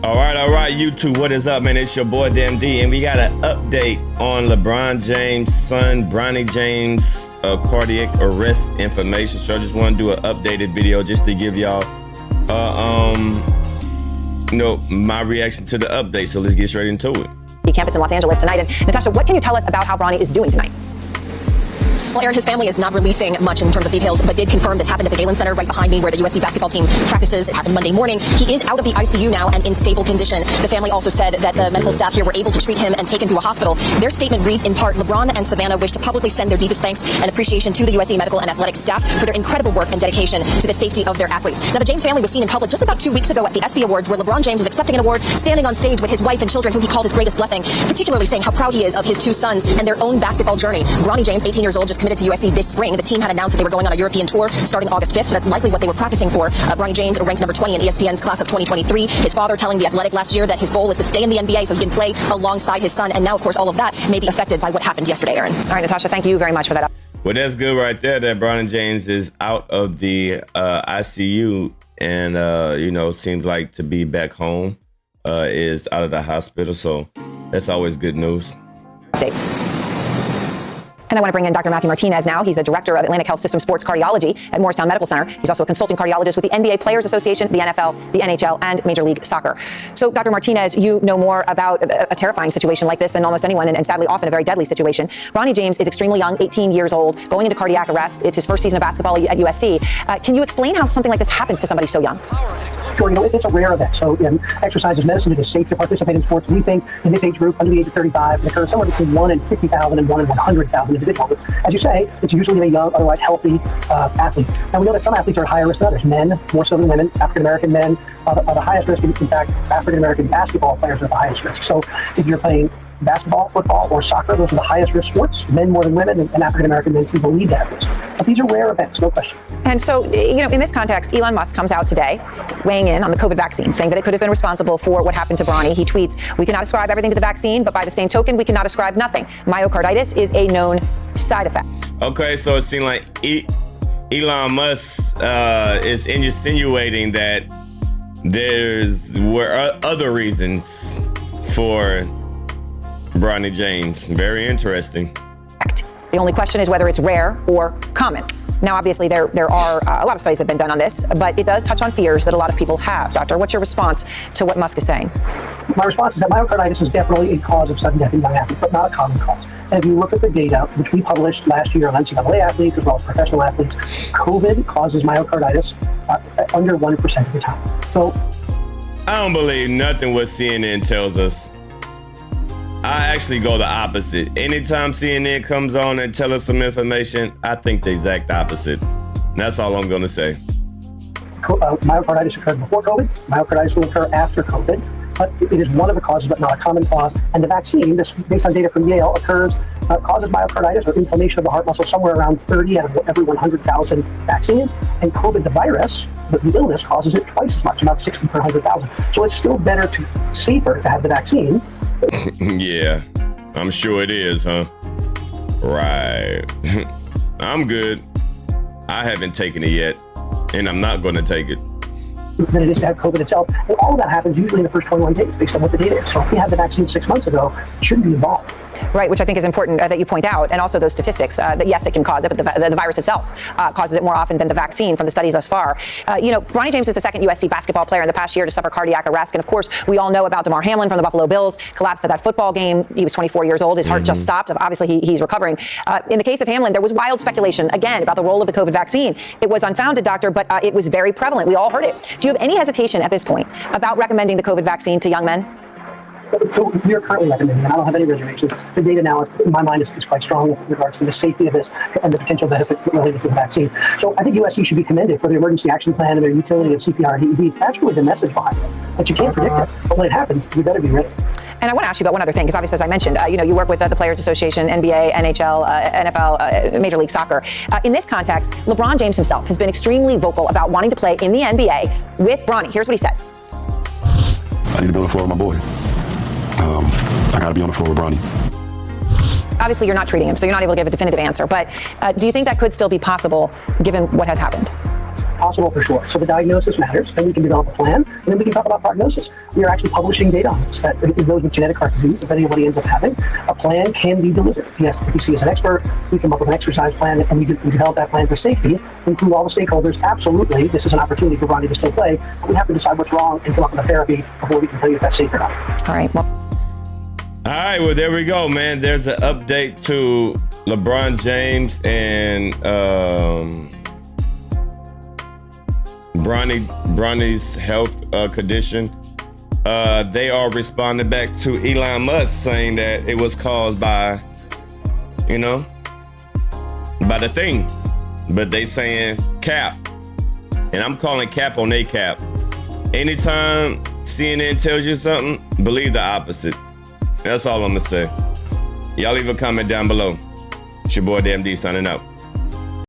All right, YouTube, what is up, man? It's your boy DMD, and we got an update on LeBron James' son, Bronny James, cardiac arrest information. So I just want to do an updated video just to give y'all, my reaction to the update. So let's get straight into it. Campus in Los Angeles tonight. And Natasha, what can you tell us about how Bronny is doing tonight? Well, Aaron, his family is not releasing much in terms of details, but did confirm this happened at the Galen Center right behind me where the USC basketball team practices. It happened Monday morning. He is out of the ICU now and in stable condition. The family also said that the medical staff here were able to treat him and take him to a hospital. Their statement reads in part, LeBron and Savannah wish to publicly send their deepest thanks and appreciation to the USC medical and athletic staff for their incredible work and dedication to the safety of their athletes. Now, the James family was seen in public just about 2 weeks ago at the ESPY Awards where LeBron James was accepting an award, standing on stage with his wife and children, who he called his greatest blessing, particularly saying how proud he is of his two sons and their own basketball journey. Bronny James, 18 years old, just committed to USC this spring. The team had announced that they were going on a European tour starting August 5th. That's likely what they were practicing for. Bronny James ranked number 20 in ESPN's class of 2023. His father telling The Athletic last year that his goal is to stay in the NBA so he can play alongside his son. And now, of course, all of that may be affected by what happened yesterday, Aaron. All right, Natasha, thank you very much for that. Well, that's good right there that Bronny James is out of the ICU and, seems like to be back home, is out of the hospital. So that's always good news. Update. And I want to bring in Dr. Matthew Martinez now. He's the director of Atlantic Health System Sports Cardiology at Morristown Medical Center. He's also a consulting cardiologist with the NBA Players Association, the NFL, the NHL, and Major League Soccer. So, Dr. Martinez, you know more about a terrifying situation like this than almost anyone, and sadly often a very deadly situation. Bronny James is extremely young, 18 years old, going into cardiac arrest. It's his first season of basketball at USC. Can you explain how something like this happens to somebody so young? Sure, it's a rare event. So exercise is medicine. It is safe to participate in sports. We think in this age group, under the age of 35, it occurs somewhere between 1 in 50,000 and 1 in 100,000 individuals. As you say, it's usually a young, otherwise healthy athlete. Now, we know that some athletes are higher risk than others. Men, more so than women. African-American men are the highest risk. In fact, African-American basketball players are the highest risk. So if you're playing basketball, football, or soccer, those are the highest risk sports. Men more than women, and African-American men seem to lead that risk. But these are rare events, no question. And so, in this context, Elon Musk comes out today weighing in on the COVID vaccine, saying that it could have been responsible for what happened to Bronny. He tweets, "We cannot ascribe everything to the vaccine, but by the same token, we cannot ascribe nothing. Myocarditis is a known side effect." Okay, so it seems like Elon Musk is insinuating that were other reasons for Bronny James. Very interesting. The only question is whether it's rare or common. Now, obviously, there are a lot of studies have been done on this, but it does touch on fears that a lot of people have. Doctor, what's your response to what Musk is saying? My response is that myocarditis is definitely a cause of sudden death in young athletes, but not a common cause. And if you look at the data, which we published last year on NCAA athletes as well as professional athletes, COVID causes myocarditis under 1% of the time. So I don't believe nothing what CNN tells us. I actually go the opposite. Anytime CNN comes on and tell us some information, I think the exact opposite. That's all I'm going to say. Myocarditis occurred before COVID. Myocarditis will occur after COVID. But it is one of the causes, but not a common cause. And the vaccine, this based on data from Yale, causes myocarditis or inflammation of the heart muscle somewhere around 30 out of every 100,000 vaccines. And COVID, the virus, the illness, causes it twice as much, about 60 per 100,000. So it's still safer to have the vaccine. Yeah, I'm sure it is, huh? Right. I'm good. I haven't taken it yet, and I'm not going to take it. Than it is to have COVID itself. And all of that happens usually in the first 21 days based on what the data is. So if we had the vaccine 6 months ago, it shouldn't be involved. Right, which I think is important that you point out, and also those statistics that yes, it can cause it, but the virus itself causes it more often than the vaccine from the studies thus far. Bronny James is the second USC basketball player in the past year to suffer cardiac arrest, and of course, we all know about Demar Hamlin from the Buffalo Bills, collapsed at that football game. He was 24 years old. His heart just stopped. Obviously, he's recovering. In the case of Hamlin, there was wild speculation, again, about the role of the COVID vaccine. It was unfounded, doctor, but it was very prevalent. We all heard it. Do you have any hesitation at this point about recommending the COVID vaccine to young men? So we are currently recommending, and I don't have any reservations. The data now, in my mind, is quite strong with regards to the safety of this and the potential benefit related to the vaccine. So I think USC should be commended for their emergency action plan and their utility of CPR and ED. That's really the message behind it. But you can't predict it. But when it happens, we better be ready. And I want to ask you about one other thing, because obviously, as I mentioned, you work with the Players Association, NBA, NHL, NFL, Major League Soccer. In this context, LeBron James himself has been extremely vocal about wanting to play in the NBA with Bronny. Here's what he said. I need to be on the floor with my boy. I got to be on the floor with Bronny. Obviously, you're not treating him, so you're not able to give a definitive answer. But do you think that could still be possible given what has happened? possible for sure. So the diagnosis matters, then we can develop a plan, and then we can talk about prognosis. We are actually publishing data on this, that in those with genetic heart disease, if anybody ends up having, a plan can be delivered. Yes, if you see as an expert, we come up with an exercise plan, and we develop that plan for safety, include all the stakeholders. Absolutely, this is an opportunity for Bronny to still play, but we have to decide what's wrong and come up with a therapy before we can tell you if that's safe or not. All right, well. All right, well, there we go, man. There's an update to LeBron James and Bronny's health condition. They are responding back to Elon Musk saying that it was caused by, by the thing. But they saying cap. And I'm calling cap on a cap. Anytime CNN tells you something, believe the opposite. That's all I'm gonna say. Y'all leave a comment down below. It's your boy DMD signing out.